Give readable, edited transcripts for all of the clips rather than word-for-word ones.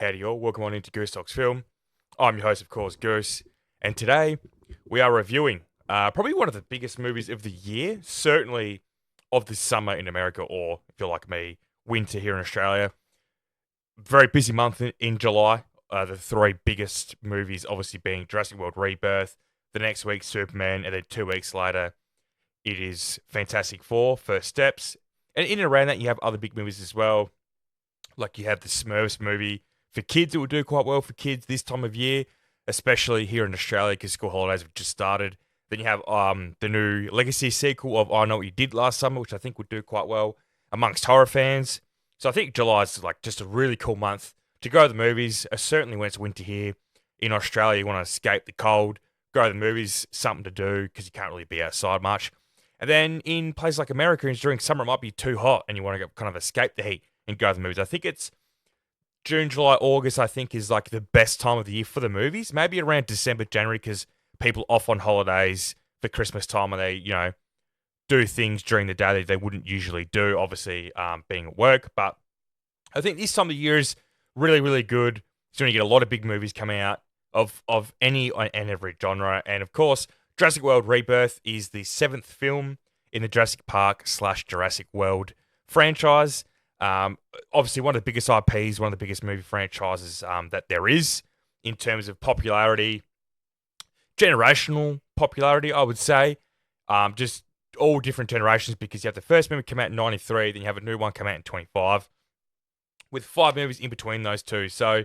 Howdy all, welcome on into Goose Talks Film. I'm your host, of course, Goose, and today we are reviewing probably one of the biggest movies of the year, certainly of the summer in America, or if you're like me, winter here in Australia. Very busy month in July. The three biggest movies obviously being Jurassic World Rebirth, the next week Superman, and then 2 weeks later it is Fantastic Four, First Steps. And in and around that you have other big movies as well, like you have the Smurfs movie. For kids, it will do quite well for kids this time of year, especially here in Australia because school holidays have just started. Then you have the new Legacy sequel of I Know What You Did Last Summer, which I think would do quite well amongst horror fans. So I think July is like just a really cool month to go to the movies. Certainly when it's winter here in Australia, you want to escape the cold, go to the movies, something to do because you can't really be outside much. And then in places like America, during summer it might be too hot and you want to kind of escape the heat and go to the movies. I think it's June, July, August, I think, is like the best time of the year for the movies. Maybe around December, January, because people off on holidays for Christmas time and they, do things during the day that they wouldn't usually do, obviously being at work. But I think this time of the year is really, really good. So you get a lot of big movies coming out of any and every genre. And of course, Jurassic World Rebirth is the seventh film in the Jurassic Park / Jurassic World franchise. Obviously, one of the biggest IPs, one of the biggest movie franchises that there is in terms of popularity, generational popularity, I would say. Just all different generations because you have the first movie come out in 93, then you have a new one come out in 25, with 5 movies in between those two. So,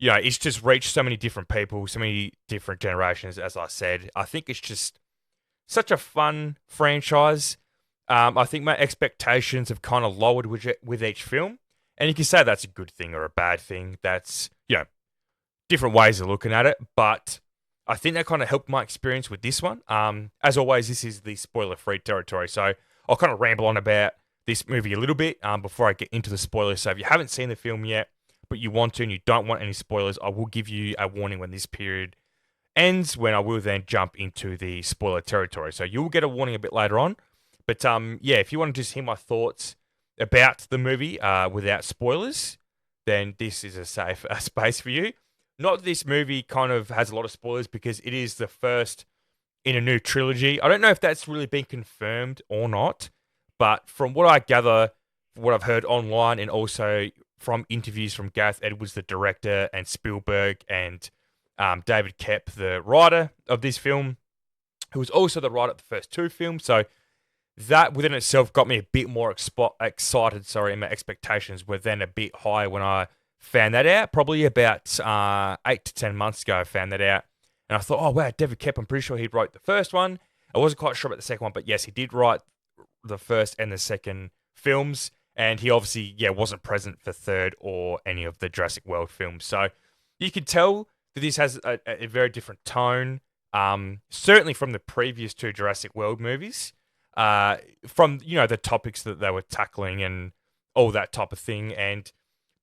it's just reached so many different people, so many different generations, as I said. I think it's just such a fun franchise. I think my expectations have kind of lowered with each film. And you can say that's a good thing or a bad thing. That's, different ways of looking at it. But I think that kind of helped my experience with this one. As always, this is the spoiler-free territory. So I'll kind of ramble on about this movie a little bit before I get into the spoilers. So if you haven't seen the film yet, but you want to and you don't want any spoilers, I will give you a warning when this period ends, when I will then jump into the spoiler territory. So you'll get a warning a bit later on. But if you want to just hear my thoughts about the movie without spoilers, then this is a safe space for you. Not that this movie kind of has a lot of spoilers because it is the first in a new trilogy. I don't know if that's really been confirmed or not, but from what I gather, what I've heard online and also from interviews from Gareth Edwards, the director, and Spielberg and David Koepp, the writer of this film, who was also the writer of the first 2 films. So that within itself got me a bit more excited, and my expectations were then a bit higher when I found that out. Probably about 8 to 10 months ago I found that out. And I thought, oh wow, David Koepp, I'm pretty sure he wrote the first one. I wasn't quite sure about the second one, but yes, he did write the first and the second films. And he obviously, wasn't present for third or any of the Jurassic World films. So you could tell that this has a very different tone, certainly from the previous 2 Jurassic World movies. From the topics that they were tackling and all that type of thing. And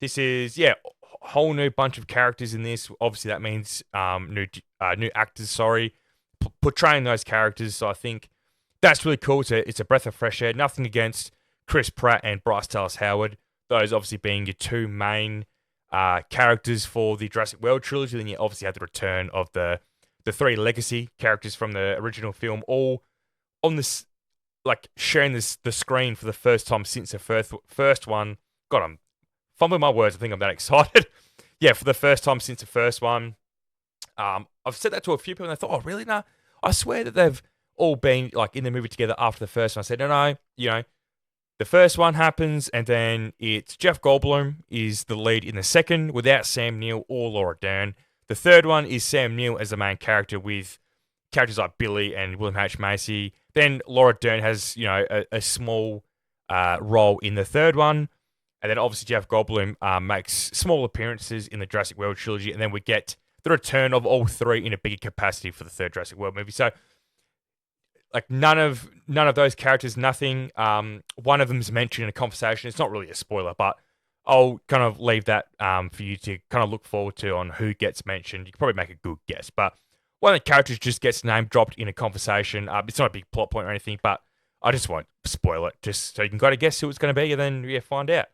this is a whole new bunch of characters in this. Obviously that means new actors, portraying those characters. So I think that's really cool. It's a breath of fresh air. Nothing against Chris Pratt and Bryce Dallas Howard, those obviously being your 2 main characters for the Jurassic World trilogy. Then you obviously have the return of the 3 legacy characters from the original film, all on this, like, sharing the screen for the first time since the first one. God, I'm fumbling my words. I think I'm that excited. For the first time since the first one. I've said that to a few people and they thought, oh, really? No, I swear that they've all been like in the movie together after the first one. I said, no, the first one happens and then it's Jeff Goldblum is the lead in the second without Sam Neill or Laura Dern. The third one is Sam Neill as the main character with characters like Billy and William H. Macy. Then Laura Dern has, a small role in the third one. And then obviously Jeff Goldblum makes small appearances in the Jurassic World trilogy. And then we get the return of all 3 in a bigger capacity for the third Jurassic World movie. So, like, none of those characters, nothing. One of them's mentioned in a conversation. It's not really a spoiler, but I'll kind of leave that for you to kind of look forward to on who gets mentioned. You can probably make a good guess. But one of the characters just gets name dropped in a conversation. It's not a big plot point or anything, but I just won't spoil it, just so you can kind of guess who it's going to be and then find out.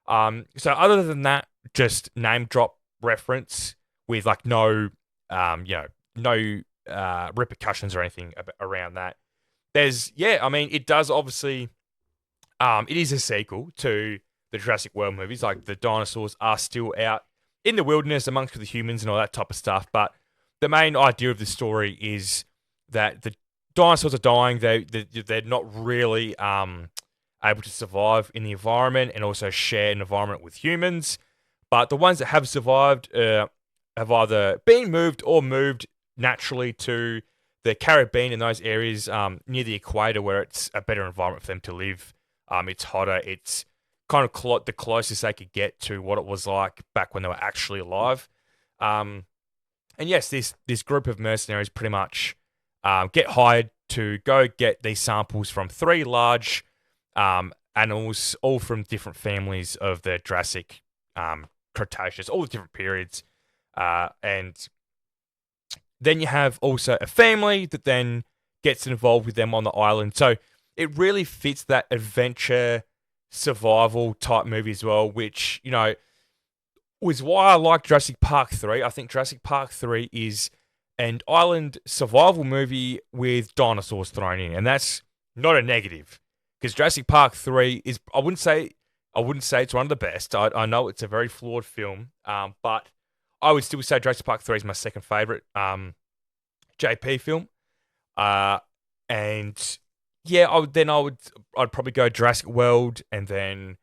So other than that, just name drop reference with like no, no repercussions or anything around that. I mean, it does obviously, it is a sequel to the Jurassic World movies. Like the dinosaurs are still out in the wilderness amongst the humans and all that type of stuff. But the main idea of the story is that the dinosaurs are dying. They're not really able to survive in the environment and also share an environment with humans. But the ones that have survived have either been moved or moved naturally to the Caribbean and those areas near the equator where it's a better environment for them to live. It's hotter. It's kind of the closest they could get to what it was like back when they were actually alive. And yes, this group of mercenaries pretty much get hired to go get these samples from three large animals, all from different families of the Jurassic Cretaceous, all the different periods. And then you have also a family that then gets involved with them on the island. So it really fits that adventure survival type movie as well, which, was why I like Jurassic Park 3. I think Jurassic Park 3 is an island survival movie with dinosaurs thrown in, and that's not a negative. Because Jurassic Park 3 is, I wouldn't say it's one of the best. I know it's a very flawed film, but I would still say Jurassic Park 3 is my second favorite JP film. And yeah, I'd probably go Jurassic World and then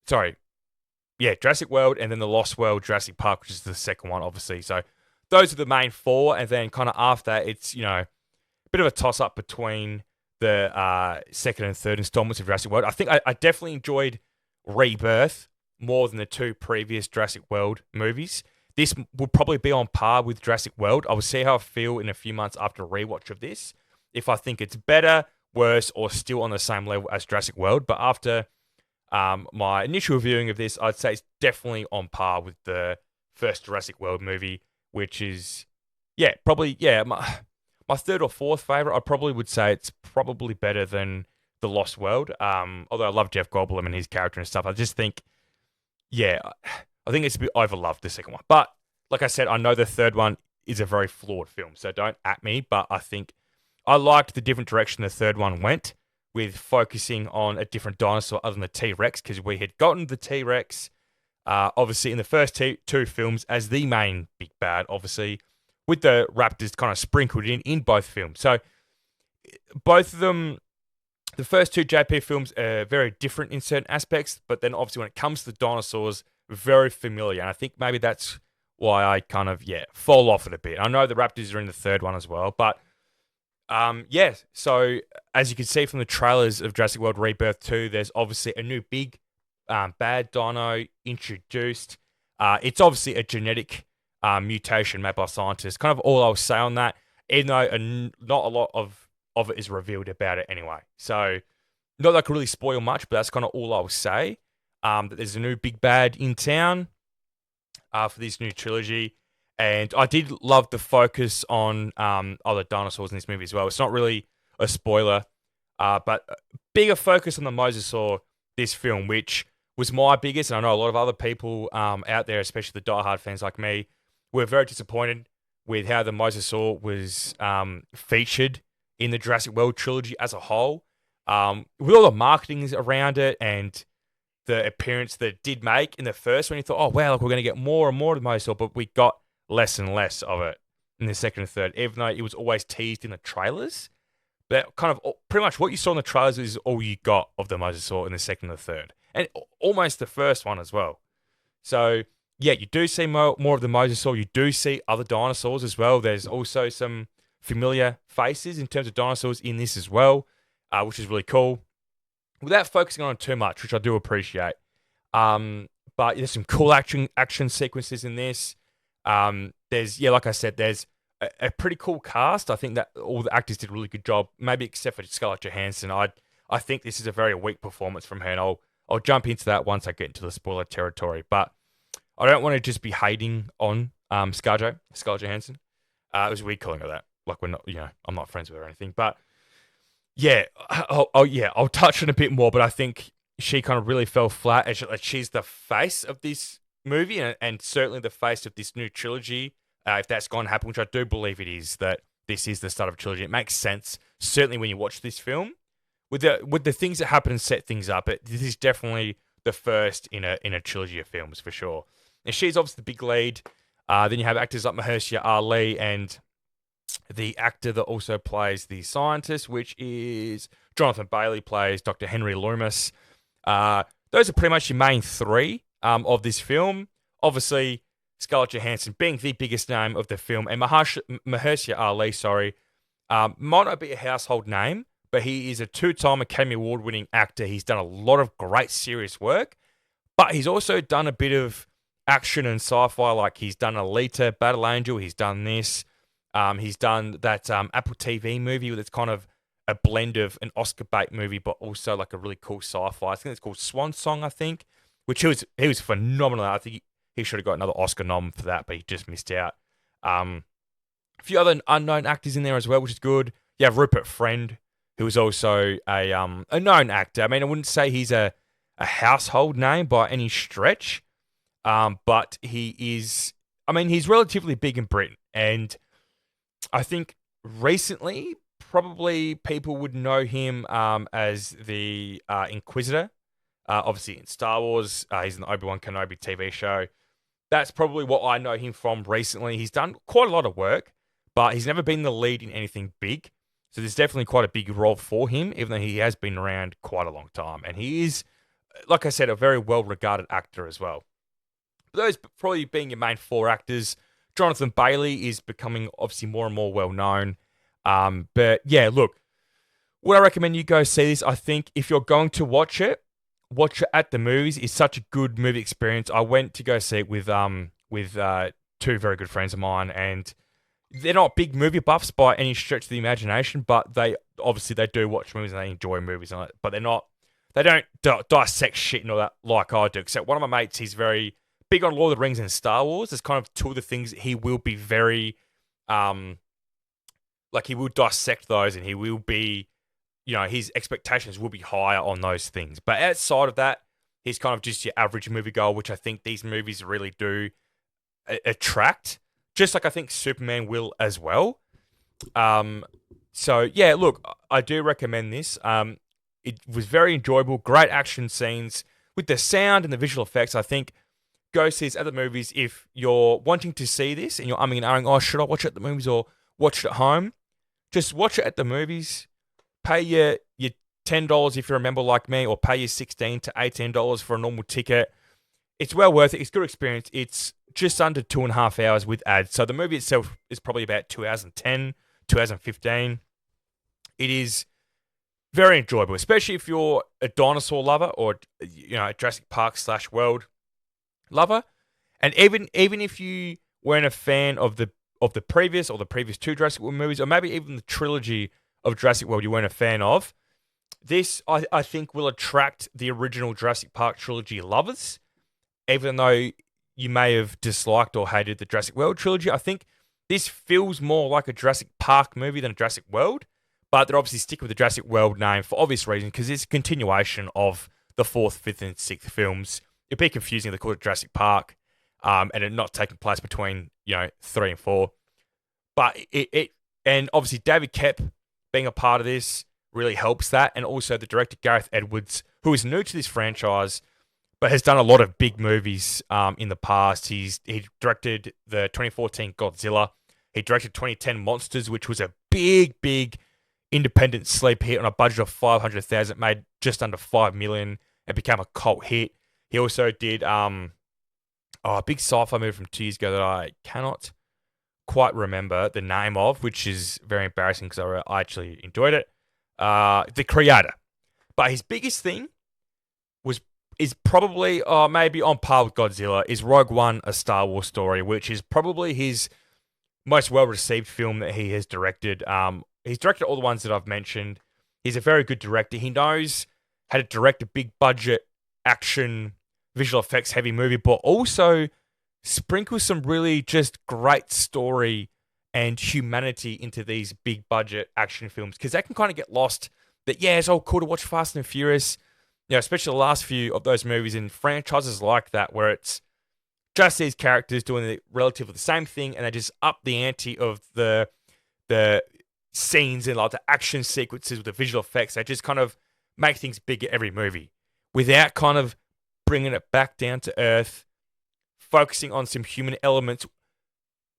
Jurassic World and then The Lost World, Jurassic Park, which is the second one, obviously. So those are the main four, and then kind of after that, it's a bit of a toss up between the second and third installments of Jurassic World. I think I definitely enjoyed Rebirth more than the two previous Jurassic World movies. This will probably be on par with Jurassic World. I will see how I feel in a few months after a rewatch of this. If I think it's better, worse, or still on the same level as Jurassic World. But after my initial viewing of this, I'd say it's definitely on par with the first Jurassic World movie, which is, my third or fourth favorite. I probably would say it's probably better than The Lost World. Although I love Jeff Goldblum and his character and stuff, I just think, I think it's a bit overloved, the second one. But like I said, I know the third one is a very flawed film, so don't at me. But I think I liked the different direction the third one went, with focusing on a different dinosaur other than the T-Rex, because we had gotten the T-Rex, obviously, in the first two films as the main big bad, obviously, with the raptors kind of sprinkled in both films. So both of them, the first two JP films are very different in certain aspects, but then obviously when it comes to the dinosaurs, very familiar. And I think maybe that's why I kind of, fall off it a bit. I know the raptors are in the third one as well, but so as you can see from the trailers of Jurassic World Rebirth 2, there's obviously a new big bad dino introduced. It's obviously a genetic mutation made by scientists. Kind of all I'll say on that, even though not a lot of it is revealed about it anyway. So not that I could really spoil much, but that's kind of all I'll say. That there's a new big bad in town for this new trilogy. And I did love the focus on other dinosaurs in this movie as well. It's not really a spoiler, but bigger focus on the mosasaur this film, which was my biggest. And I know a lot of other people out there, especially the diehard fans like me, were very disappointed with how the mosasaur was featured in the Jurassic World trilogy as a whole. With all the marketing around it and the appearance that it did make in the first one, you thought, oh, wow, look, we're going to get more and more of the mosasaur, but we got less and less of it in the second and third, even though it was always teased in the trailers. But kind of pretty much what you saw in the trailers is all you got of the mosasaur in the second and the third, and almost the first one as well. So yeah, you do see more of the mosasaur. You do see other dinosaurs as well. There's also some familiar faces in terms of dinosaurs in this as well, which is really cool. Without focusing on it too much, which I do appreciate. But there's some cool action sequences in this. Like I said, there's a pretty cool cast. I think that all the actors did a really good job, maybe except for Scarlett Johansson. I think this is a very weak performance from her, and I'll jump into that once I get into the spoiler territory. But I don't want to just be hating on Scarlett Johansson. It was weird calling her that. Like we're not, I'm not friends with her or anything. But yeah, I'll touch on a bit more. But I think she kind of really fell flat. And she's the face of this movie, and certainly the face of this new trilogy. If that's going to happen, which I do believe it is, that this is the start of a trilogy. It makes sense, certainly when you watch this film. With the things that happen and set things up, this is definitely the first in a trilogy of films for sure. And she's obviously the big lead. Then you have actors like Mahershala Ali and the actor that also plays the scientist, which is Jonathan Bailey, plays Dr. Henry Loomis. Those are pretty much your main three of this film. Obviously, Scarlett Johansson being the biggest name of the film, and Mahershala Ali, might not be a household name, but he is a two-time Academy Award-winning actor. He's done a lot of great serious work, but he's also done a bit of action and sci-fi, like he's done Alita, Battle Angel, he's done this. He's done that Apple TV movie that's kind of a blend of an Oscar bait movie, but also like a really cool sci-fi. I think it's called Swan Song, I think, which he was phenomenal. I think he should have got another Oscar nom for that, but he just missed out. A few other unknown actors in there as well, which is good. You have Rupert Friend, who is also a known actor. I mean, I wouldn't say he's a household name by any stretch, but he is. I mean, he's relatively big in Britain, and I think recently, probably people would know him as the Inquisitor. Obviously, in Star Wars, he's in the Obi-Wan Kenobi TV show. That's probably what I know him from recently. He's done quite a lot of work, but he's never been the lead in anything big. So there's definitely quite a big role for him, even though he has been around quite a long time. And he is, like I said, a very well-regarded actor as well. Those probably being your main four actors. Jonathan Bailey is becoming obviously more and more well-known. But yeah, look, would I recommend you go see this? I think if you're going to watch it at the movies. It's such a good movie experience. I went to go see it with two very good friends of mine, and they're not big movie buffs by any stretch of the imagination, but they do watch movies and they enjoy movies, but they don't dissect shit and all that like I do. Except one of my mates, he's very big on Lord of the Rings and Star Wars. It's kind of two of the things that he will be very he will dissect those, and he will be, his expectations will be higher on those things. But outside of that, he's kind of just your average moviegoer, which I think these movies really do attract. Just like I think Superman will as well. So, yeah, look, I do recommend this. It was very enjoyable, great action scenes. With the sound and the visual effects, I think go see this at the movies. If you're wanting to see this and you're umming and ahhing, should I watch it at the movies or watch it at home? Just watch it at the movies. Pay your $10 if you're a member like me, or pay your $16 to $18 for a normal ticket. It's well worth it. It's a good experience. It's just under 2.5 hours with ads. So the movie itself is probably about 2 hours and 10, 2 hours and 15. It is very enjoyable, especially if you're a dinosaur lover or a Jurassic Park / World lover. And even if you weren't a fan of the previous two Jurassic World movies, or maybe even the trilogy of Jurassic World you weren't a fan of, this I think will attract the original Jurassic Park trilogy lovers. Even though you may have disliked or hated the Jurassic World trilogy, I think this feels more like a Jurassic Park movie than a Jurassic World. But they're obviously sticking with the Jurassic World name for obvious reasons, because it's a continuation of the 4th, 5th, and 6th films. It'd be confusing if they called it Jurassic Park, and it not taking place between 3 and 4. But and obviously David Koepp being a part of this really helps that, and also the director Gareth Edwards, who is new to this franchise, but has done a lot of big movies in the past. He directed the 2014 Godzilla. He directed 2010 Monsters, which was a big independent sleeper hit on a budget of $500,000. It made just under $5 million. It became a cult hit. He also did a big sci-fi movie from 2 years ago that I cannot quite remember the name of, which is very embarrassing because I actually enjoyed it. The Creator. But his biggest thing is probably, maybe on par with Godzilla, is Rogue One, A Star Wars Story, which is probably his most well-received film that he has directed. He's directed all the ones that I've mentioned. He's a very good director. He knows how to direct a big-budget, action, visual effects heavy movie, but also sprinkle some really just great story and humanity into these big-budget action films, because that can kind of get lost. That, yeah, it's all cool to watch Fast and Furious, especially the last few of those movies in franchises like that, where it's just these characters doing relatively the same thing, and they just up the ante of the scenes and like the action sequences with the visual effects. They just kind of make things bigger every movie without kind of bringing it back down to earth, focusing on some human elements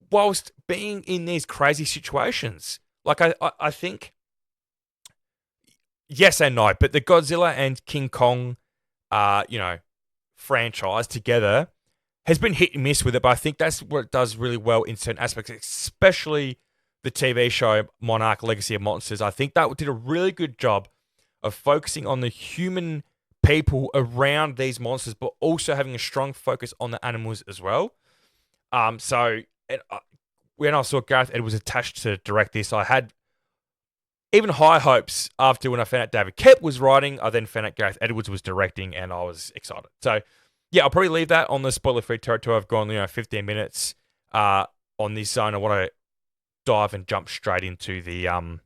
whilst being in these crazy situations. Like I think, yes and no, but the Godzilla and King Kong, franchise together has been hit and miss with it. But I think that's what it does really well in certain aspects, especially the TV show Monarch: Legacy of Monsters. I think that did a really good job of focusing on the human people around these monsters, but also having a strong focus on the animals as well. When I saw Gareth Edwards attached to direct this, I had even high hopes after when I found out David Koepp was writing. I then found out Gareth Edwards was directing, and I was excited. So, yeah, I'll probably leave that on the spoiler-free territory. I've gone 15 minutes on this zone. I want to dive and jump straight into the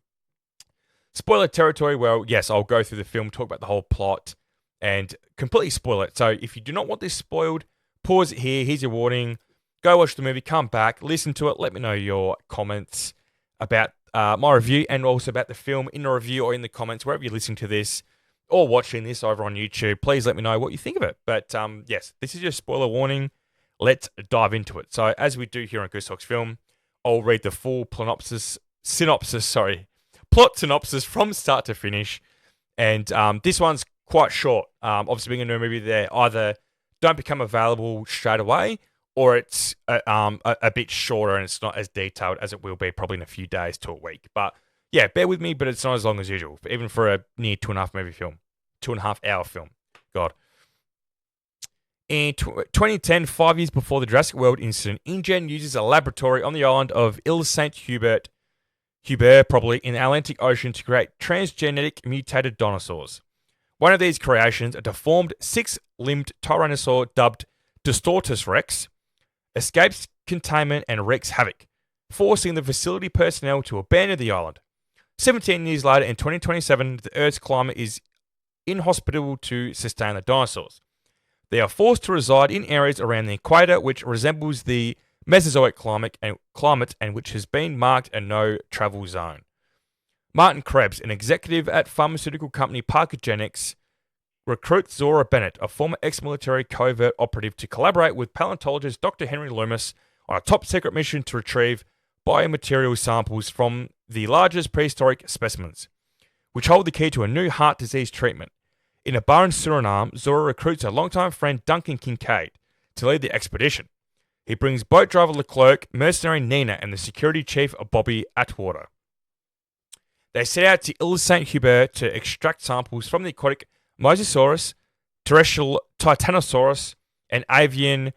spoiler territory. Well, yes, I'll go through the film, talk about the whole plot, and completely spoil it. So if you do not want this spoiled, pause it here. Here's your warning. Go watch the movie, come back, listen to it. Let me know your comments about my review and also about the film in the review or in the comments, wherever you're listening to this or watching this over on YouTube. Please let me know what you think of it. But yes, this is your spoiler warning. Let's dive into it. So as we do here on Goose Talks Film, I'll read the full plot synopsis from start to finish. And this one's quite short. Obviously, being a new movie, they either don't become available straight away, or it's a bit shorter and it's not as detailed as it will be probably in a few days to a week. But yeah, bear with me, but it's not as long as usual, even for a near 2.5 hour film. God. In 2010, 5 years before the Jurassic World incident, InGen uses a laboratory on the island of Ile Saint-Hubert, probably in the Atlantic Ocean, to create transgenic mutated dinosaurs. One of these creations, a deformed six-limbed tyrannosaur dubbed Distortus Rex, escapes containment and wreaks havoc, forcing the facility personnel to abandon the island. 17 years later, in 2027, the Earth's climate is inhospitable to sustain the dinosaurs. They are forced to reside in areas around the equator, which resembles the Mesozoic climate and which has been marked a no-travel zone. Martin Krebs, an executive at pharmaceutical company Parkergenics, recruits Zora Bennett, a former ex-military covert operative, to collaborate with paleontologist Dr. Henry Loomis on a top-secret mission to retrieve biomaterial samples from the largest prehistoric specimens, which hold the key to a new heart disease treatment. In a bar in Suriname, Zora recruits her longtime friend Duncan Kincaid to lead the expedition. He brings boat driver Leclerc, mercenary Nina, and the security chief Bobby Atwater. They set out to Ile Saint-Hubert to extract samples from the aquatic Mosasaurus, terrestrial Titanosaurus, and avian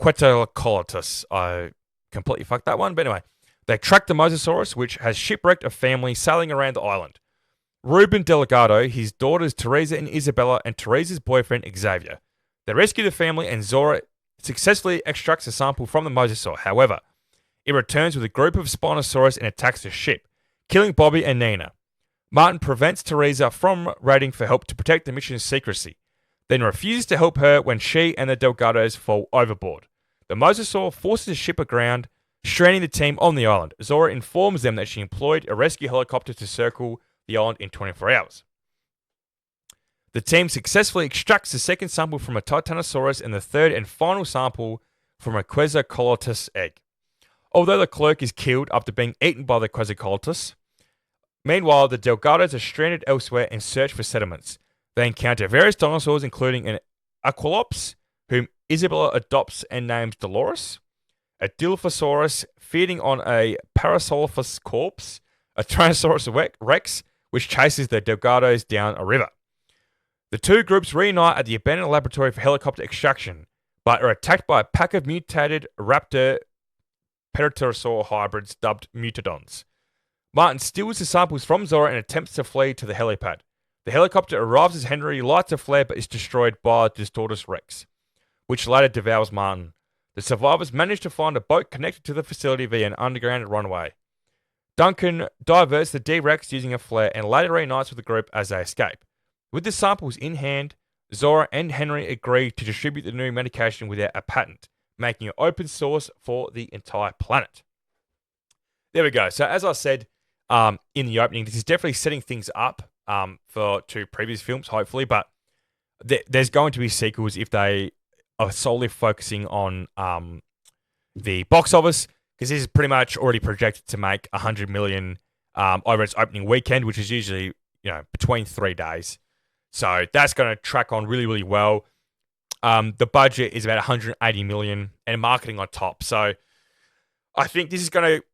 Quetzalcoatlus. I completely fucked that one, but anyway. They track the Mosasaurus, which has shipwrecked a family sailing around the island. Ruben Delgado, his daughters Teresa and Isabella, and Teresa's boyfriend Xavier. They rescue the family, and Zora successfully extracts a sample from the Mosasaur. However, it returns with a group of Spinosaurus and attacks the ship, killing Bobby and Nina. Martin prevents Teresa from writing for help to protect the mission's secrecy, then refuses to help her when she and the Delgados fall overboard. The Mosasaur forces the ship aground, stranding the team on the island. Zora informs them that she employed a rescue helicopter to circle the island in 24 hours. The team successfully extracts the second sample from a Titanosaurus and the third and final sample from a Quetzalcoatlus egg. Although Leclerc is killed after being eaten by the Quetzalcoatlus, meanwhile, the Delgados are stranded elsewhere in search for settlements. They encounter various dinosaurs, including an Aqualops, whom Isabella adopts and names Dolores, a Dilophosaurus feeding on a Parasaurolophus corpse, a Tyrannosaurus Rex, which chases the Delgados down a river. The two groups reunite at the abandoned laboratory for helicopter extraction, but are attacked by a pack of mutated raptor pterosaur hybrids dubbed Mutodons. Martin steals the samples from Zora and attempts to flee to the helipad. The helicopter arrives as Henry lights a flare but is destroyed by Distortus Rex, which later devours Martin. The survivors manage to find a boat connected to the facility via an underground runway. Duncan diverts the D-Rex using a flare and later reunites with the group as they escape. With the samples in hand, Zora and Henry agree to distribute the new medication without a patent, making it open source for the entire planet. There we go. So as I said in the opening, this is definitely setting things up for two previous films, hopefully, but there's going to be sequels if they are solely focusing on the box office, because this is pretty much already projected to make 100 million over its opening weekend, which is usually between 3 days. So that's going to track on really, really well. The budget is about 180 million and marketing on top. So I think this is going to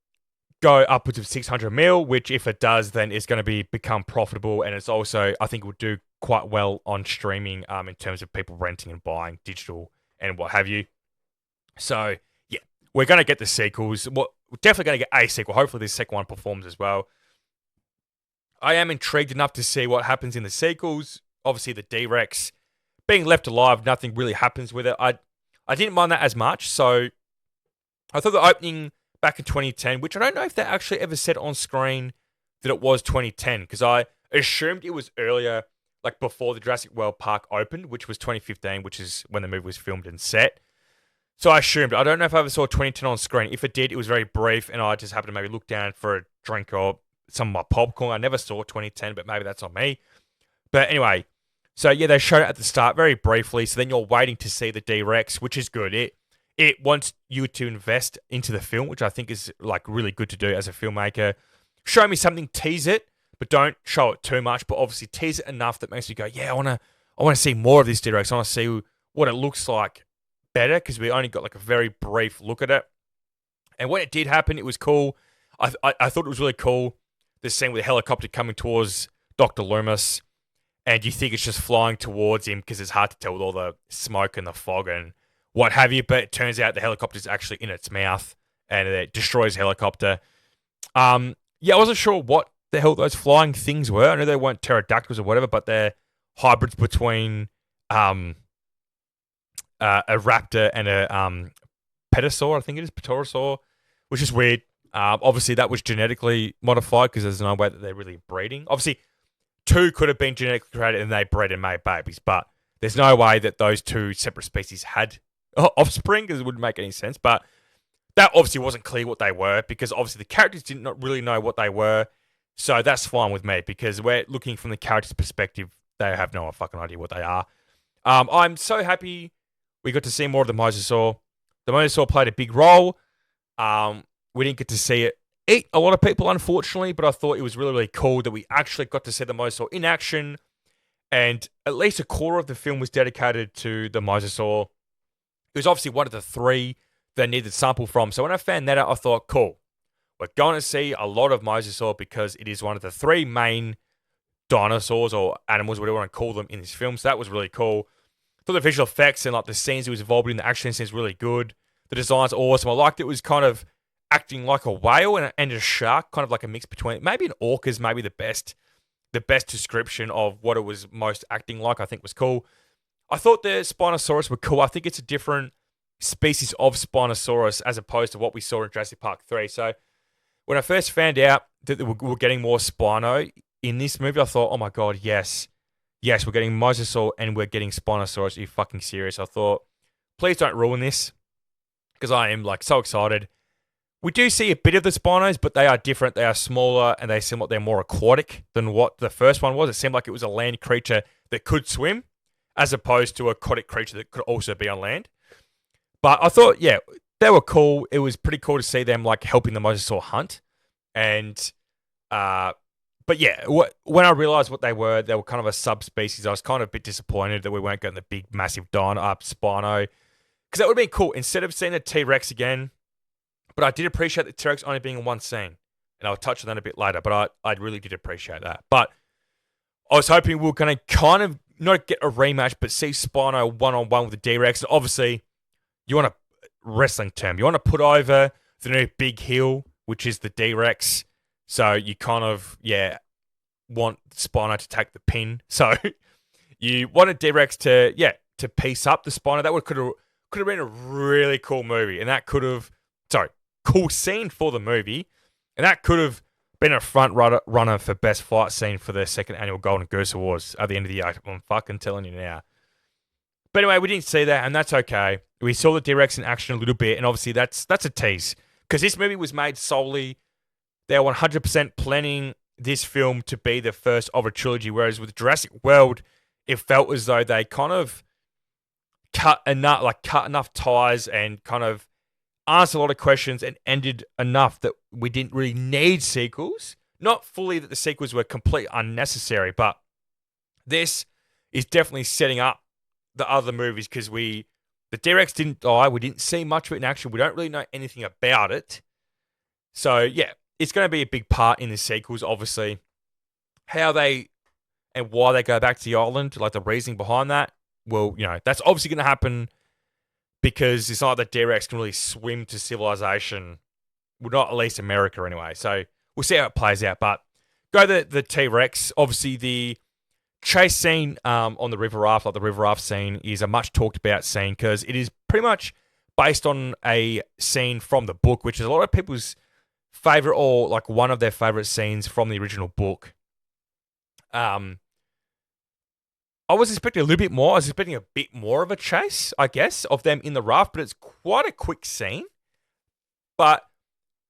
go upwards of 600 mil, which if it does, then it's going to become profitable. And it's also, I think, will do quite well on streaming in terms of people renting and buying digital and what have you. So yeah, we're going to get the sequels. We're definitely going to get a sequel. Hopefully this second one performs as well. I am intrigued enough to see what happens in the sequels. Obviously the D-Rex being left alive, nothing really happens with it. I didn't mind that as much. So I thought the opening back in 2010, which I don't know if they actually ever said on screen that it was 2010, because I assumed it was earlier, like before the Jurassic World Park opened, which was 2015, which is when the movie was filmed and set. So I assumed. I don't know if I ever saw 2010 on screen. If it did, it was very brief, and I just happened to maybe look down for a drink or some of my popcorn. I never saw 2010, but maybe that's on me. But anyway, so yeah, they showed it at the start very briefly, so then you're waiting to see the D-Rex, which is good. It wants you to invest into the film, which I think is like really good to do as a filmmaker. Show me something, tease it, but don't show it too much. But obviously tease it enough that makes you go, yeah, I want to see more of this D-Rex. I want to see what it looks like better, because we only got like a very brief look at it. And when it did happen, it was cool. I thought it was really cool, the scene with the helicopter coming towards Dr. Loomis, and you think it's just flying towards him because it's hard to tell with all the smoke and the fog and what have you, but it turns out the helicopter's actually in its mouth, and it destroys the helicopter. Yeah, I wasn't sure what the hell those flying things were. I know they weren't pterodactyls or whatever, but they're hybrids between a raptor and a pterosaur, I think it is, pterosaur, which is weird. Obviously, that was genetically modified because there's no way that they're really breeding. Obviously, two could have been genetically created and they bred and made babies, but there's no way that those two separate species had offspring, because it wouldn't make any sense. But that obviously wasn't clear what they were, because obviously the characters did not really know what they were. So that's fine with me, because we're looking from the character's perspective. They have no fucking idea what they are. I'm so happy we got to see more of the mosasaur. The mosasaur played a big role. We didn't get to see it eat a lot of people, unfortunately, but I thought it was really, really cool that we actually got to see the mosasaur in action. And at least a quarter of the film was dedicated to the mosasaur. It was obviously one of the three they needed sample from. So when I found that out, I thought, cool. We're going to see a lot of mosasaur because it is one of the three main dinosaurs or animals, whatever you want to call them, in this film. So that was really cool. I thought the visual effects and like the scenes it was involved in, the action scenes, really good. The design's awesome. I liked it was kind of acting like a whale and a shark, kind of like a mix between, maybe an orca is maybe the best description of what it was most acting like. I think was cool. I thought the Spinosaurus were cool. I think it's a different species of Spinosaurus as opposed to what we saw in Jurassic Park 3. So when I first found out that we were getting more Spino in this movie, I thought, oh my God, yes, we're getting Mosasaur and we're getting Spinosaurus. Are you fucking serious? I thought, please don't ruin this, because I am like so excited. We do see a bit of the Spinos, but they are different. They are smaller and they seem like they're more aquatic than what the first one was. It seemed like it was a land creature that could swim, as opposed to an aquatic creature that could also be on land. But I thought, yeah, they were cool. It was pretty cool to see them like helping the mosasaur hunt. And, but yeah, when I realized what they were kind of a subspecies. I was kind of a bit disappointed that we weren't getting the big, massive Spino, because that would have been cool instead of seeing a T-Rex again. But I did appreciate the T-Rex only being in one scene, and I'll touch on that a bit later. But I really did appreciate that. But I was hoping we were going to kind of not get a rematch, but see Spino one-on-one with the D-Rex. And obviously, you want a wrestling term. You want to put over the new big heel, which is the D-Rex. So you kind of, want Spino to take the pin. So you wanted D-Rex to piece up the Spino. That could have been a really cool movie. And that cool scene for the movie. And that could have been a front runner for best fight scene for the second annual Golden Goose Awards at the end of the year. I'm fucking telling you now. But anyway, we didn't see that, and that's okay. We saw the T-Rex in action a little bit, and obviously that's a tease. Because this movie was made solely, they're 100% planning this film to be the first of a trilogy, whereas with Jurassic World, it felt as though they kind of cut enough ties and kind of answered a lot of questions and ended enough that we didn't really need sequels. Not fully that the sequels were completely unnecessary, but this is definitely setting up the other movies because the T-Rex didn't die. We didn't see much of it in action. We don't really know anything about it. So, yeah, it's going to be a big part in the sequels, obviously. How they and why they go back to the island, like the reasoning behind that, well, that's obviously going to happen because it's not like the T-Rex can really swim to civilization. Well, not at least America anyway. So, we'll see how it plays out. But go the T-Rex. Obviously, the chase scene on the river raft, like the river raft scene, is a much talked about scene because it is pretty much based on a scene from the book, which is a lot of people's favorite or like one of their favorite scenes from the original book. I was expecting a little bit more. I was expecting a bit more of a chase, I guess, of them in the raft, but it's quite a quick scene. But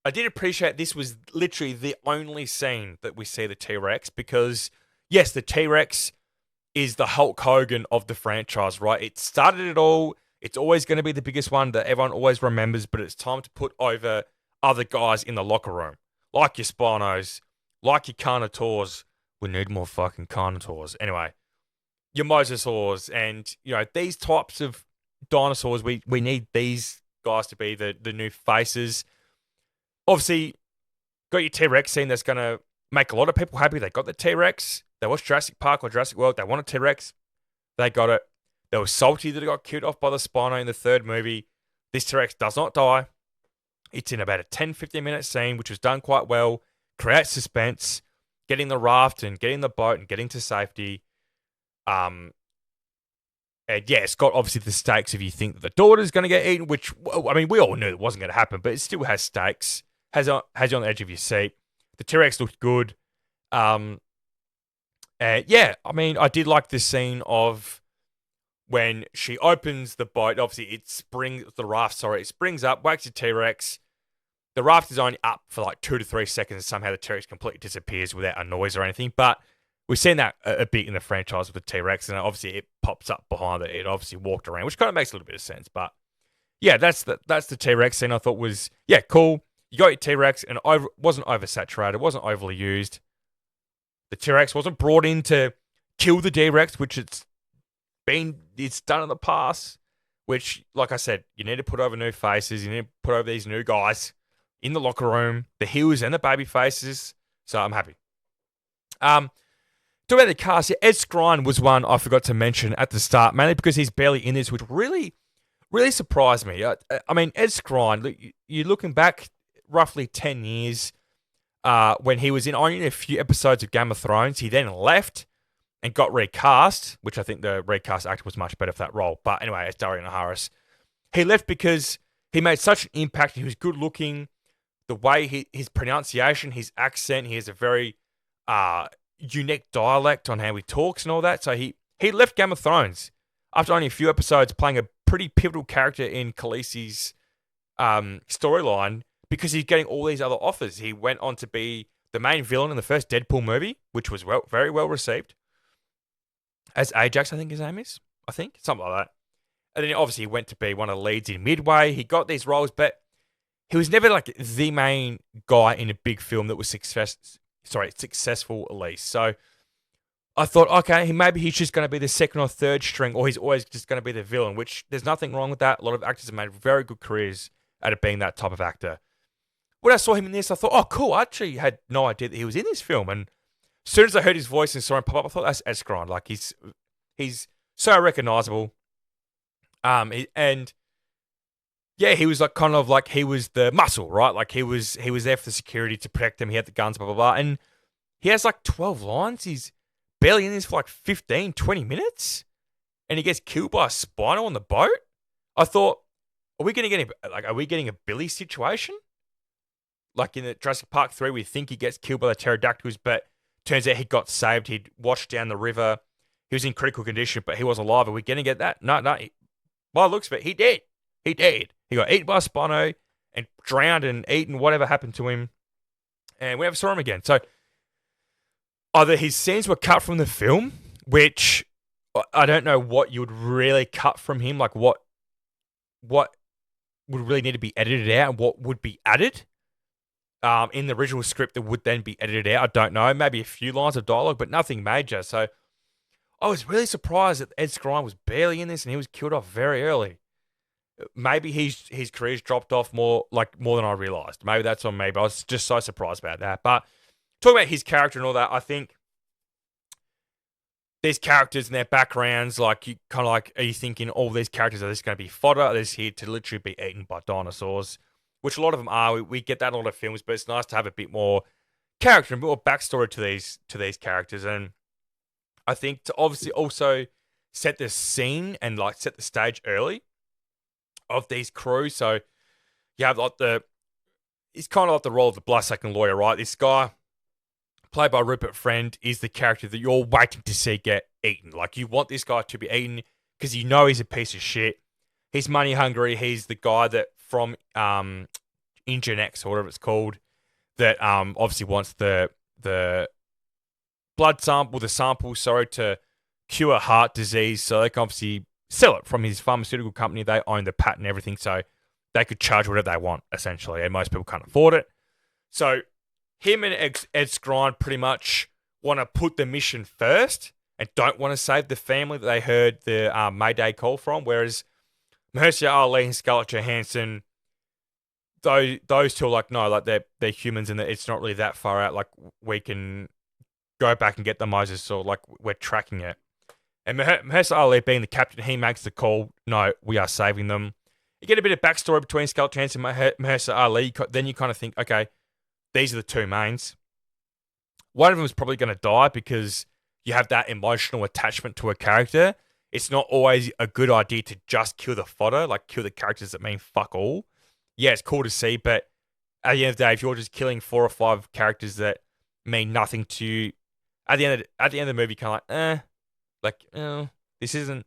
I did appreciate this was literally the only scene that we see the T-Rex because, yes, the T-Rex is the Hulk Hogan of the franchise, right? It started it all. It's always going to be the biggest one that everyone always remembers, but it's time to put over other guys in the locker room. Like your Spinos, like your Carnotaurs. We need more fucking Carnotaurs. Anyway, your Mosasaurs and, these types of dinosaurs, we need these guys to be the new faces. Obviously, got your T-Rex scene that's going to make a lot of people happy. They got the T-Rex. They watched Jurassic Park or Jurassic World. They wanted T-Rex. They got it. They were salty that it got killed off by the Spino in the third movie. This T-Rex does not die. It's in about a 10-15 minute scene, which was done quite well. Creates suspense. Getting the raft and getting the boat and getting to safety. And yeah, it's got obviously the stakes if you think that the daughter's going to get eaten, which, I mean, we all knew it wasn't going to happen, but it still has stakes. Has you on the edge of your seat. The T-Rex looked good. Yeah, I mean, I did like this scene of when she opens the boat. Obviously, it springs up, wakes the T-Rex. The raft is only up for like 2 to 3 seconds, and somehow the T-Rex completely disappears without a noise or anything. But we've seen that a bit in the franchise with the T-Rex, and obviously it pops up behind it. It obviously walked around, which kind of makes a little bit of sense. But yeah, that's the T-Rex scene I thought was, yeah, cool. You got your T-Rex, and it wasn't oversaturated, wasn't overly used. The T-Rex wasn't brought in to kill the D-Rex, which it's done in the past, which, like I said, you need to put over new faces. You need to put over these new guys in the locker room, the heels and the baby faces. So I'm happy. Talking about the cast, yeah, Ed Skrein was one I forgot to mention at the start, mainly because he's barely in this, which really, really surprised me. I mean, Ed Skrein, you're looking back roughly 10 years when he was in only a few episodes of Game of Thrones. He then left and got recast, which I think the recast actor was much better for that role. But anyway, it's Darian Harris. He left because he made such an impact. He was good looking. The way his pronunciation, his accent, he has a very unique dialect on how he talks and all that. So he left Game of Thrones after only a few episodes, playing a pretty pivotal character in Khaleesi's storyline because he's getting all these other offers. He went on to be the main villain in the first Deadpool movie, which was very well received. As Ajax, I think his name is. I think something like that. And then obviously he went to be one of the leads in Midway. He got these roles, but he was never like the main guy in a big film that was successful at least. So I thought, okay, maybe he's just going to be the second or third string, or he's always just going to be the villain, which there's nothing wrong with that. A lot of actors have made very good careers out of being that type of actor. When I saw him in this, I thought, oh, cool. I actually had no idea that he was in this film. And as soon as I heard his voice and saw him pop up, I thought, that's Ed Skrein. Like, he's so recognizable. And yeah, he was like kind of like he was the muscle, right? Like he was there for the security to protect them. He had the guns, blah, blah, blah. And he has like 12 lines. He's barely in this for like 15, 20 minutes. And he gets killed by a Spino on the boat. I thought, are we getting a Billy situation? Like in the Jurassic Park 3, we think he gets killed by the pterodactyls, but turns out he got saved. He'd washed down the river. he was in critical condition, but he was alive. Are we going to get that? No. By the looks of it, he did. He did. He got eaten by a Spino and drowned and eaten, whatever happened to him. And we never saw him again. So either his scenes were cut from the film, which I don't know what you would really cut from him, like what would really need to be edited out and what would be added in the original script that would then be edited out. I don't know. Maybe a few lines of dialogue, but nothing major. So I was really surprised that Ed Skrein was barely in this and he was killed off very early. Maybe his career's dropped off more than I realised. Maybe that's on me, but I was just so surprised about that. But talking about his character and all that, I think these characters and their backgrounds, like, you kind of like, are you thinking all these characters are just going to be fodder? Are they just here to literally be eaten by dinosaurs? Which a lot of them are. We get that in a lot of films, but it's nice to have a bit more character and a bit more backstory to these characters. And I think to obviously also set the scene and like set the stage early of these crews. So you have like it's kind of like the role of the bloodsucking lawyer, right? This guy, played by Rupert Friend, is the character that you're waiting to see get eaten. Like, you want this guy to be eaten because you know he's a piece of shit. He's money hungry. He's the guy that from Engine X or whatever it's called, that obviously wants the sample, to cure heart disease, so they can obviously sell it from his pharmaceutical company. They own the patent and everything, so they could charge whatever they want, essentially, and most people can't afford it. So him and Ed Skrein pretty much want to put the mission first and don't want to save the family that they heard the Mayday call from, whereas Mahershala Ali and Scarlett Johansson, those two are like, no, like they're humans and it's not really that far out. Like, we can go back and get the Moses, so like we're tracking it. And Mahershala Ali being the captain, he makes the call, no, we are saving them. You get a bit of backstory between Scarlett Johansson and Mahershala Ali. Then you kind of think, okay, these are the two mains. One of them is probably going to die because you have that emotional attachment to a character. It's not always a good idea to just kill the fodder, like kill the characters that mean fuck all. Yeah, it's cool to see, but at the end of the day, if you're just killing 4 or 5 characters that mean nothing to you, at the end of the movie, kind of this isn't,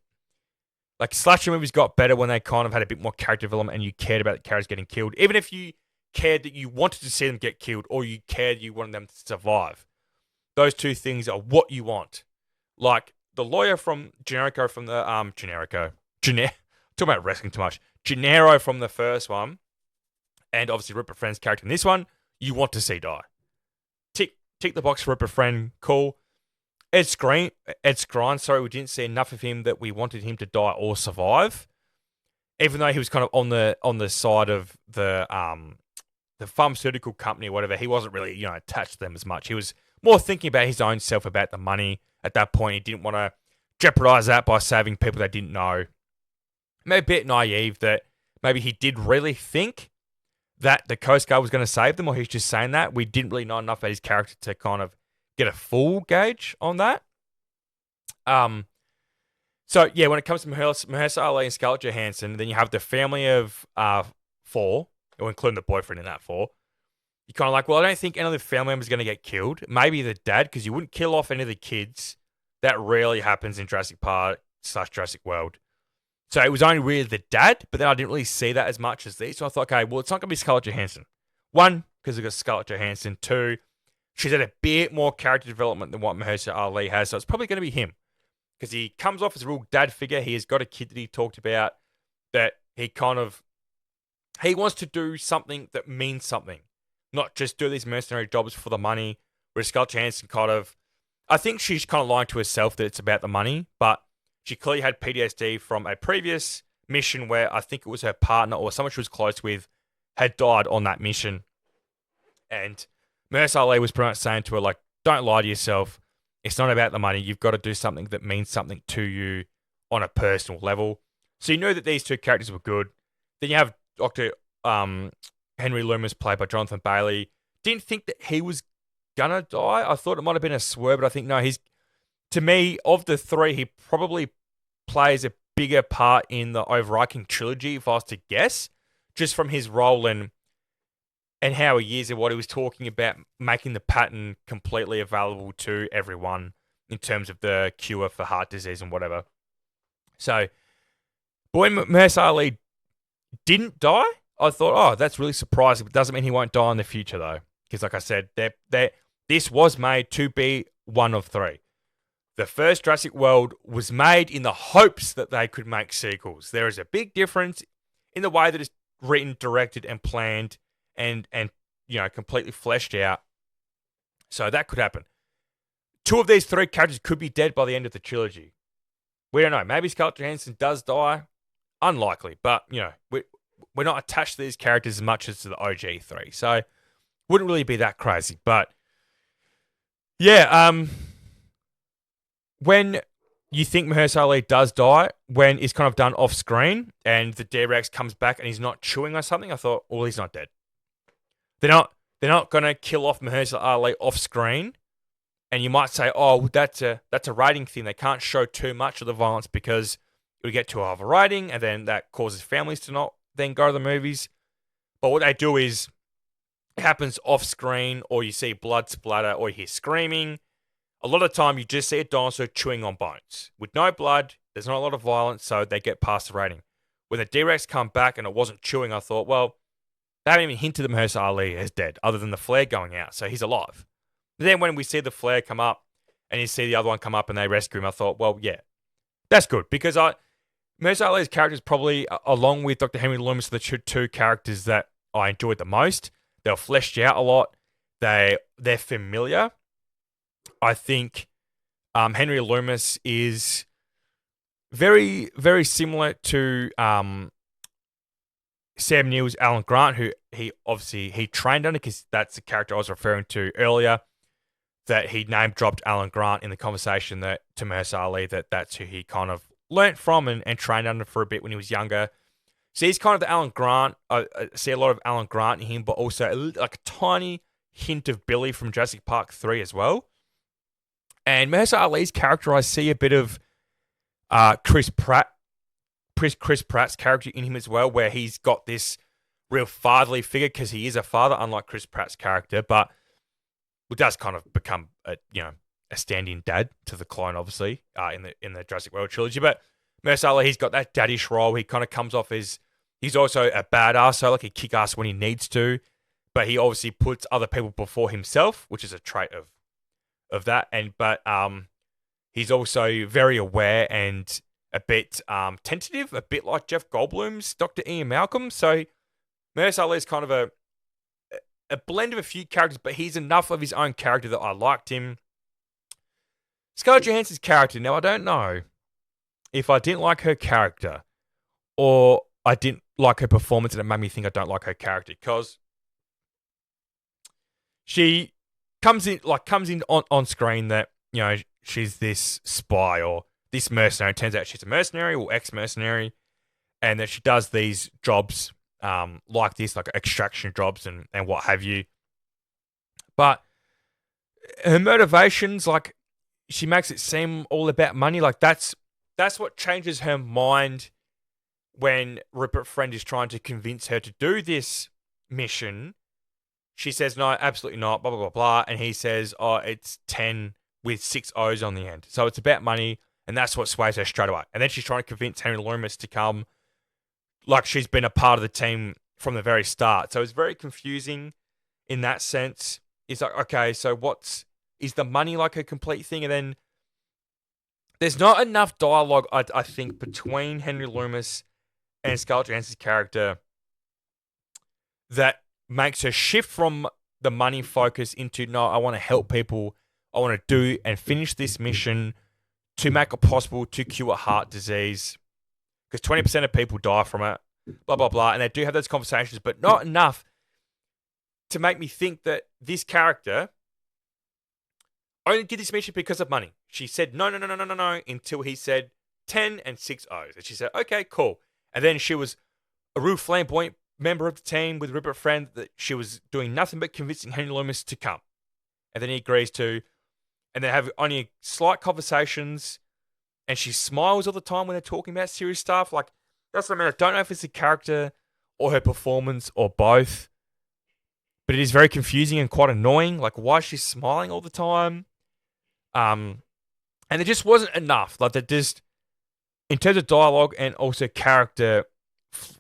like, slasher movies got better when they kind of had a bit more character development and you cared about the characters getting killed, even if you cared that you wanted to see them get killed or you cared you wanted them to survive. Those two things are what you want. Like the lawyer from Generico from the talking about wrestling too much. Gennaro from the first one, and obviously Rupert Friend's character in this one, you want to see die. Tick the box for Rupert Friend, cool. Ed Skrein, sorry, we didn't see enough of him that we wanted him to die or survive. Even though he was kind of on the side of the pharmaceutical company or whatever, he wasn't really, attached to them as much. He was more thinking about his own self, about the money. At that point, he didn't want to jeopardize that by saving people they didn't know. Maybe a bit naive that maybe he did really think that the Coast Guard was going to save them, or he's just saying that. We didn't really know enough about his character to kind of get a full gauge on that. So yeah, when it comes to Mahershala Ali and Scarlett Johansson, then you have the family of 4, or including the boyfriend in that 4. You're kind of like, well, I don't think any of the family members are going to get killed. Maybe the dad, because you wouldn't kill off any of the kids. That rarely happens in Jurassic Park / Jurassic World. So it was only really the dad, but then I didn't really see that as much as these. So I thought, okay, well, it's not going to be Scarlett Johansson. 1, because we've got Scarlett Johansson. 2, she's had a bit more character development than what Mahershala Ali has, so it's probably going to be him. Because he comes off as a real dad figure. He has got a kid that he talked about that he wants to do something that means something. Not just do these mercenary jobs for the money. Whereas Scarlett Johansson I think she's kind of lying to herself that it's about the money, but she clearly had PTSD from a previous mission where I think it was her partner or someone she was close with had died on that mission. And Mahershala Ali was pretty much saying to her, like, don't lie to yourself. It's not about the money. You've got to do something that means something to you on a personal level. So you know that these two characters were good. Then you have Dr. Henry Loomis, played by Jonathan Bailey. Didn't think that he was going to die. I thought it might have been a swerve, but I think, no, to me, of the 3, he probably plays a bigger part in the overarching trilogy, if I was to guess, just from his role and how he is and what he was talking about, making the pattern completely available to everyone in terms of the cure for heart disease and whatever. So, but when Mahershala Ali didn't die, I thought, oh, that's really surprising. But it doesn't mean he won't die in the future, though. Because, like I said, this was made to be one of three. The first Jurassic World was made in the hopes that they could make sequels. There is a big difference in the way that it's written, directed, and planned, and completely fleshed out. So that could happen. Two of these three characters could be dead by the end of the trilogy. We don't know. Maybe Scarlett Johansson does die. Unlikely, but we're not attached to these characters as much as to the OG three, so wouldn't really be that crazy. But yeah, when you think Mahershala Ali does die, when it's kind of done off screen and the D-Rex comes back and he's not chewing on something, I thought, well, he's not dead. They're not gonna kill off Mahershala Ali off screen. And you might say, oh, that's a rating thing. They can't show too much of the violence because it would get too high of a rating, and then that causes families to not then go to the movies. But what they do is, it happens off screen, or you see blood splatter, or you hear screaming. A lot of the time, you just see a dinosaur chewing on bones. With no blood, there's not a lot of violence, so they get past the rating. When the D-Rex come back and it wasn't chewing, I thought, well, they haven't even hinted that Mahershala Ali is dead, other than the flare going out, so he's alive. But then when we see the flare come up, and you see the other one come up and they rescue him, I thought, well, yeah, that's good. Because Mahershala Ali's character is probably, along with Dr. Henry Loomis, the two characters that I enjoyed the most. They're fleshed out a lot. They're familiar. I think Henry Loomis is very, very similar to Sam Neill's Alan Grant, who he trained under, because that's the character I was referring to earlier. That he name dropped Alan Grant in the conversation to Mahershala Ali, that's who he kind of learnt from and trained under for a bit when he was younger. So he's kind of the Alan Grant. I see a lot of Alan Grant in him, but also like a tiny hint of Billy from Jurassic Park 3 as well. And Mahershala Ali's character, I see a bit of Chris Pratt's character in him as well, where he's got this real fatherly figure because he is a father, unlike Chris Pratt's character, but it does kind of become a stand-in dad to the clone, obviously, in the Jurassic World trilogy. But Mahershala Ali, he's got that daddish role. He kind of comes off as, he's also a badass, so like he kick ass when he needs to, but he obviously puts other people before himself, which is a trait of that. But he's also very aware and a bit tentative, a bit like Jeff Goldblum's Dr. Ian Malcolm. So Mahershala Ali is kind of a blend of a few characters, but he's enough of his own character that I liked him. Scarlett Johansson's character, now I don't know if I didn't like her character or I didn't like her performance and it made me think I don't like her character, because she comes in on screen that, she's this spy or this mercenary. It turns out she's a mercenary or ex-mercenary, and that she does these jobs like this, like extraction jobs and what have you. But her motivations, like, she makes it seem all about money. Like, that's what changes her mind when Rupert Friend is trying to convince her to do this mission. She says, no, absolutely not, blah, blah, blah, blah. And he says, oh, it's 10 with 6 O's on the end. So it's about money, and that's what sways her straight away. And then she's trying to convince Henry Loomis to come, like she's been a part of the team from the very start. So it's very confusing in that sense. It's like, okay, so is the money like a complete thing? And then there's not enough dialogue, I think, between Henry Loomis and Scarlett Johansson's character that makes her shift from the money focus into, no, I want to help people. I want to do and finish this mission to make it possible to cure heart disease, because 20% of people die from it, blah, blah, blah. And they do have those conversations, but not enough to make me think that this character only did this mission because of money. She said, no, until he said 10 and 6 O's. And she said, okay, cool. And then she was a real flamboyant member of the team with Rupert Friend, that she was doing nothing but convincing Henry Loomis to come. And then he agrees to, and they have only slight conversations, and she smiles all the time when they're talking about serious stuff. Like, that's what I mean. I don't know if it's the character or her performance or both, but it is very confusing and quite annoying. Like, why is she smiling all the time? And there just wasn't enough. Like, that just, in terms of dialogue and also character,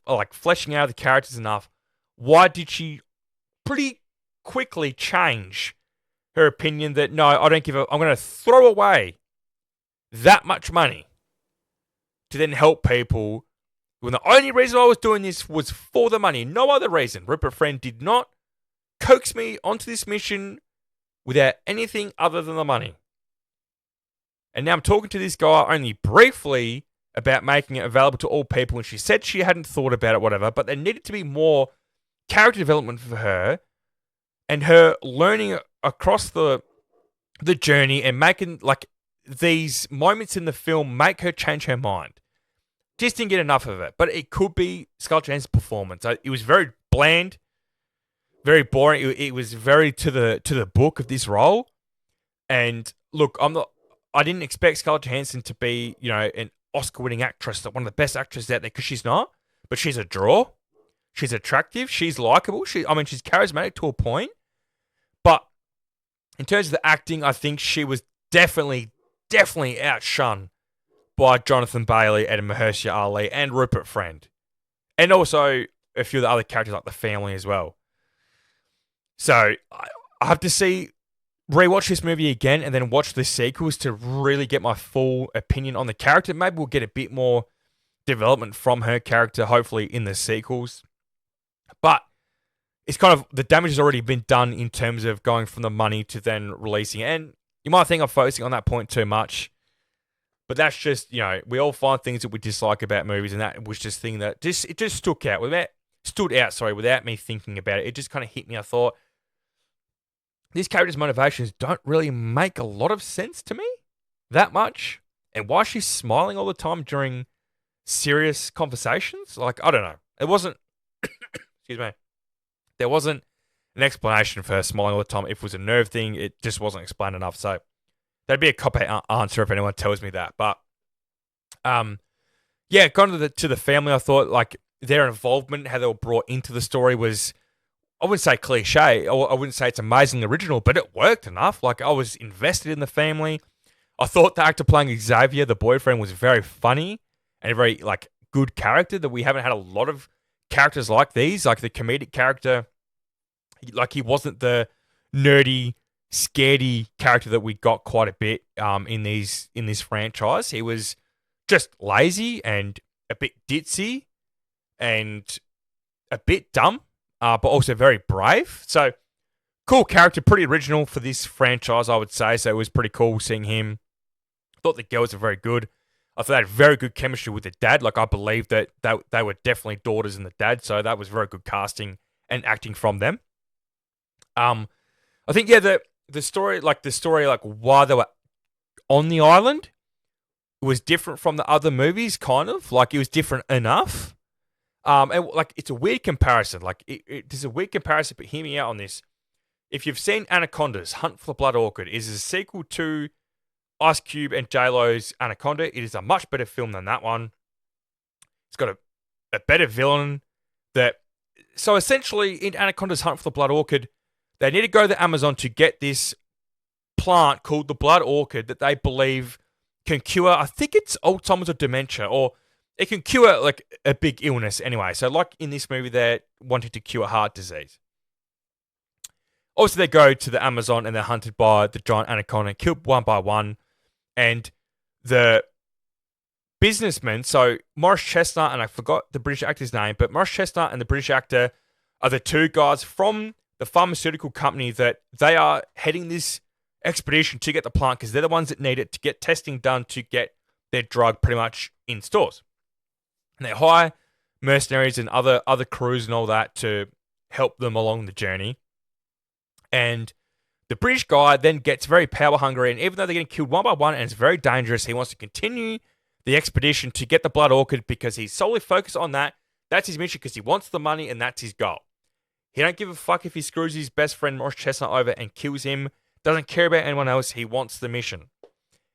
like fleshing out the characters enough, why did she pretty quickly change her opinion that, no, I don't give a, I'm going to throw away that much money to then help people when the only reason I was doing this was for the money, no other reason. Rupert Friend did not coax me onto this mission without anything other than the money. And now I'm talking to this guy only briefly about making it available to all people, and she said she hadn't thought about it, whatever, but there needed to be more character development for her and her learning across the journey and making, like, these moments in the film make her change her mind. Just didn't get enough of it, but it could be Scarlett Johansson's performance. It was very bland, very boring. It was very to the book of this role. And look, I didn't expect Scarlett Johansson to be, an Oscar-winning actress, one of the best actresses out there, because she's not. But she's a draw. She's attractive. She's likable. She's charismatic to a point. But in terms of the acting, I think she was definitely outshone by Jonathan Bailey and Mahershala Ali and Rupert Friend. And also a few of the other characters like the family as well. So I have to rewatch this movie again and then watch the sequels to really get my full opinion on the character. Maybe we'll get a bit more development from her character, hopefully, in the sequels. But it's kind of, the damage has already been done in terms of going from the money to then releasing it. And you might think I'm focusing on that point too much. But that's just, we all find things that we dislike about movies, and that was just thing that it just stood out without me thinking about it. It just kind of hit me. I thought, these characters' motivations don't really make a lot of sense to me that much. And why she's smiling all the time during serious conversations? Like, I don't know. It wasn't, excuse me. There wasn't an explanation for her smiling all the time. If it was a nerve thing, it just wasn't explained enough. So that'd be a cop-out answer if anyone tells me that. But, yeah, kind of to the family, I thought, like, their involvement, how they were brought into the story was, I wouldn't say cliche, I wouldn't say it's amazingly original, but it worked enough. Like, I was invested in the family. I thought the actor playing Xavier, the boyfriend, was very funny and a very, like, good character, that we haven't had a lot of characters like these. Like, the comedic character, like, he wasn't the nerdy, scaredy character that we got quite a bit in this franchise. He was just lazy and a bit ditzy and a bit dumb. But also very brave. So, cool character, pretty original for this franchise, I would say. So, it was pretty cool seeing him. I thought the girls were very good. I thought they had very good chemistry with the dad. Like, I believe that they were definitely daughters in the dad. So, that was very good casting and acting from them. I think, yeah, the story, why they were on the island, was different from the other movies, kind of. Like, it was different enough. And like, it's a weird comparison. Like, there's a weird comparison, but hear me out on this. If you've seen Anaconda's Hunt for the Blood Orchid, it is a sequel to Ice Cube and J-Lo's Anaconda. It is a much better film than that one. It's got a better villain. So essentially, in Anaconda's Hunt for the Blood Orchid, they need to go to the Amazon to get this plant called the Blood Orchid that they believe can cure, I think it's Alzheimer's or dementia, or it can cure, like, a big illness anyway. So, like in this movie, they're wanting to cure heart disease. Also, they go to the Amazon and they're hunted by the giant anaconda, killed one by one. And the businessman, so Morris Chestnut, and I forgot the British actor's name, but Morris Chestnut and the British actor are the two guys from the pharmaceutical company that they are heading this expedition to get the plant, because they're the ones that need it to get testing done to get their drug pretty much in stores. And they hire mercenaries and other crews and all that to help them along the journey. And the British guy then gets very power hungry, and even though they're getting killed one by one and it's very dangerous, he wants to continue the expedition to get the Blood Orchid because he's solely focused on that. That's his mission, because he wants the money and that's his goal. He don't give a fuck if he screws his best friend Morris Chestnut over and kills him. Doesn't care about anyone else. He wants the mission.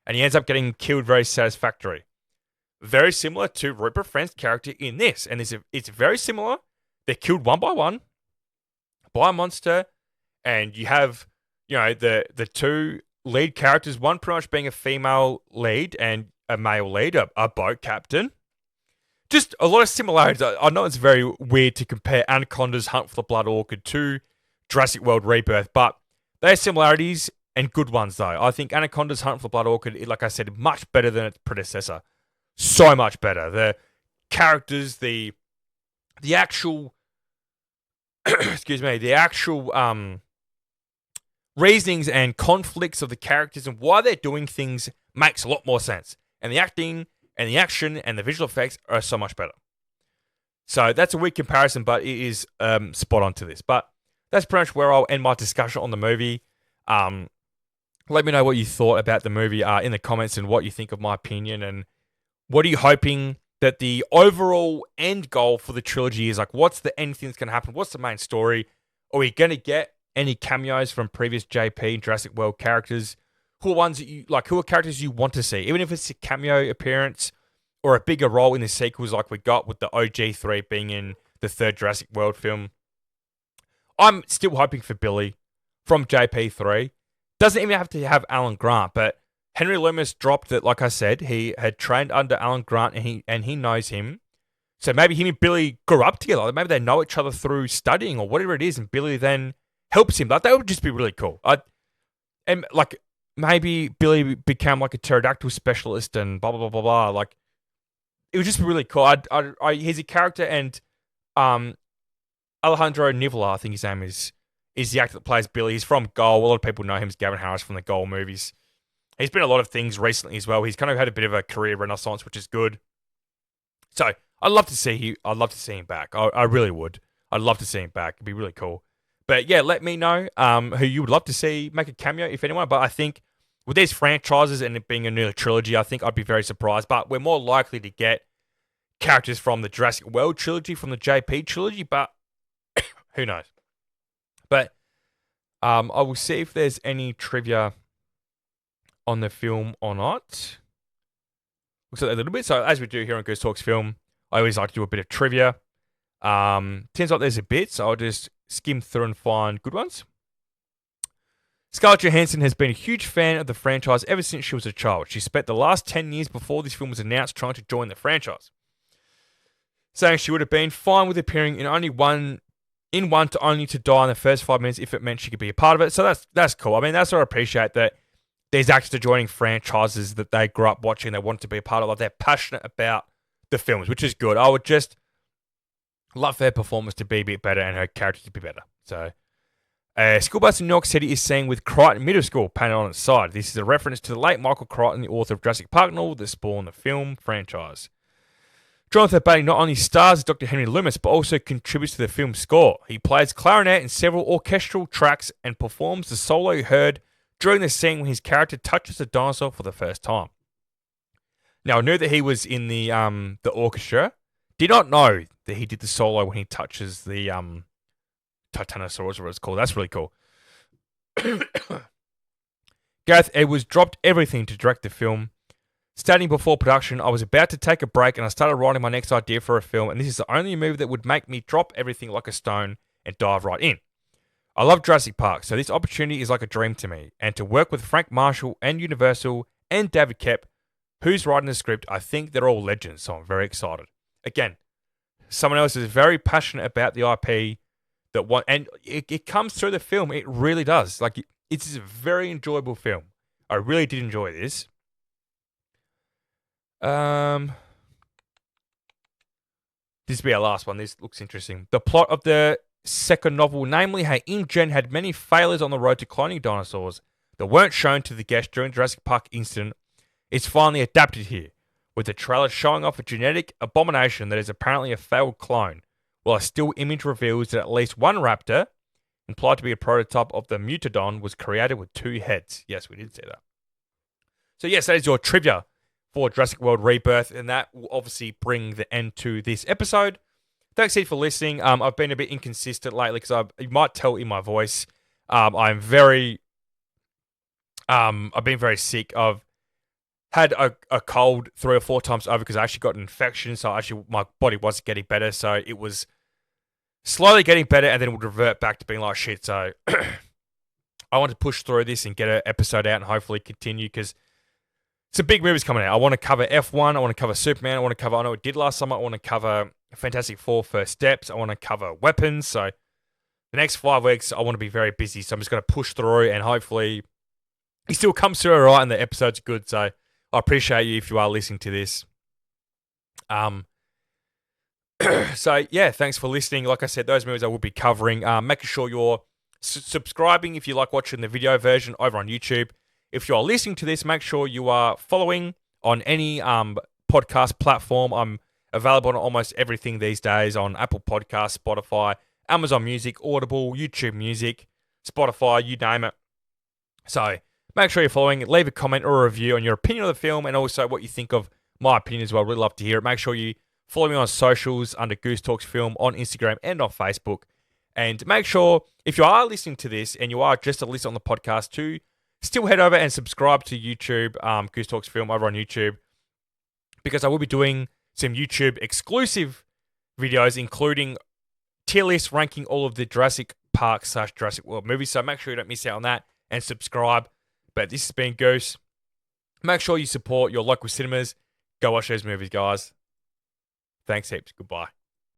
And he ends up getting killed very satisfactory. Very similar to Rupert Friend's character in this. And it's very similar. They're killed one by one by a monster. And you have, the two lead characters, one pretty much being a female lead and a male lead, a boat captain. Just a lot of similarities. I know it's very weird to compare Anaconda's Hunt for the Blood Orchid to Jurassic World Rebirth, but they have similarities and good ones, though. I think Anaconda's Hunt for the Blood Orchid, like I said, much better than its predecessor. So much better. The characters, the actual, excuse me, the actual reasonings and conflicts of the characters and why they're doing things makes a lot more sense. And the acting and the action and the visual effects are so much better. So that's a weak comparison, but it is spot on to this. But that's pretty much where I'll end my discussion on the movie. Let me know what you thought about the movie in the comments and what you think of my opinion. And what are you hoping that the overall end goal for the trilogy is? Like, what's the end thing that's going to happen? What's the main story? Are we going to get any cameos from previous JP and Jurassic World characters? Who are ones that you like? Who are characters you want to see? Even if it's a cameo appearance or a bigger role in the sequels, like we got with the OG3 being in the third Jurassic World film. I'm still hoping for Billy from JP3. Doesn't even have to have Alan Grant, but Henry Loomis dropped that. Like I said, he had trained under Alan Grant, and he knows him. So maybe him and Billy grew up together. Maybe they know each other through studying or whatever it is, and Billy then helps him. Like, that would just be really cool. And like, maybe Billy became like a pterodactyl specialist and blah blah blah blah blah. Like, it would just be really cool. He's a character, and Alejandro Nivola, I think his name is the actor that plays Billy. He's from Goal. A lot of people know him as Gavin Harris from the Goal movies. He's been in a lot of things recently as well. He's kind of had a bit of a career renaissance, which is good. So I'd love to see him back. I really would. I'd love to see him back. It'd be really cool. But yeah, let me know who you would love to see make a cameo, if anyone. But I think with these franchises and it being a new trilogy, I think I'd be very surprised. But we're more likely to get characters from the Jurassic World trilogy, from the JP trilogy. But who knows? But I will see if there's any trivia on the film or not. Looks like a little bit. So as we do here on Goose Talks Film, I always like to do a bit of trivia. Seems like there's a bit, so I'll just skim through and find good ones. Scarlett Johansson has been a huge fan of the franchise ever since she was a child. She spent the last 10 years before this film was announced trying to join the franchise, saying she would have been fine with appearing in one to only to die in the first 5 minutes if it meant she could be a part of it. So that's cool. I mean, that's what I appreciate, that these actors are joining franchises that they grew up watching, they want to be a part of. Like, they're passionate about the films, which is good. I would just love for her performance to be a bit better and her character to be better. So, a school bus in New York City is seen with Crichton Middle School painted on its side. This is a reference to the late Michael Crichton, the author of Jurassic Park novel that spawned the film franchise. Jonathan Bailey not only stars as Dr. Henry Loomis, but also contributes to the film's score. He plays clarinet in several orchestral tracks and performs the solo heard during the scene when his character touches a dinosaur for the first time. Now, I knew that he was in the orchestra. Did not know that he did the solo when he touches the Titanosaurus, or what it's called. That's really cool. Gareth Edwards dropped everything to direct the film. Stating before production, I was about to take a break and I started writing my next idea for a film, and this is the only movie that would make me drop everything like a stone and dive right in. I love Jurassic Park, so this opportunity is like a dream to me. And to work with Frank Marshall and Universal and David Koepp, who's writing the script, I think they're all legends, so I'm very excited. Again, someone else is very passionate about the IP and it comes through the film. It really does. Like, it's a very enjoyable film. I really did enjoy this. This will be our last one. This looks interesting. The plot of the second novel, namely how InGen had many failures on the road to cloning dinosaurs that weren't shown to the guests during the Jurassic Park incident, is finally adapted here, with the trailer showing off a genetic abomination that is apparently a failed clone, while a still image reveals that at least one raptor, implied to be a prototype of the Mutodon, was created with 2 heads. Yes, we did say that. So yes, that is your trivia for Jurassic World Rebirth, and that will obviously bring the end to this episode. Thanks, Ed, for listening. I've been a bit inconsistent lately because you might tell in my voice. I've been very sick. I've had a cold 3 or 4 times over because I actually got an infection. So my body wasn't getting better. So it was slowly getting better, and then it would revert back to being like shit. So I want to push through this and get an episode out and hopefully continue because some big movies coming out. I want to cover F1. I want to cover Superman. I know it did last summer. I want to cover Fantastic Four First Steps. I want to cover Weapons. So the next 5 weeks, I want to be very busy. So I'm just going to push through and hopefully it still comes through all right and the episode's good. So I appreciate you if you are listening to this. So yeah, thanks for listening. Like I said, those movies I will be covering. Making sure you're subscribing if you like watching the video version over on YouTube. If you are listening to this, make sure you are following on any podcast platform. I'm available on almost everything these days on Apple Podcasts, Spotify, Amazon Music, Audible, YouTube Music, Spotify, you name it. So make sure you're following. Leave a comment or a review on your opinion of the film and also what you think of my opinion as well. I'd really love to hear it. Make sure you follow me on socials under Goose Talks Film on Instagram and on Facebook. And make sure, if you are listening to this and you are just a listener on the podcast too, still head over and subscribe to YouTube, Goose Talks Film over on YouTube, because I will be doing some YouTube exclusive videos, including tier list ranking all of the Jurassic Park / Jurassic World movies. So make sure you don't miss out on that and subscribe. But this has been Goose. Make sure you support your local cinemas. Go watch those movies, guys. Thanks heaps. Goodbye.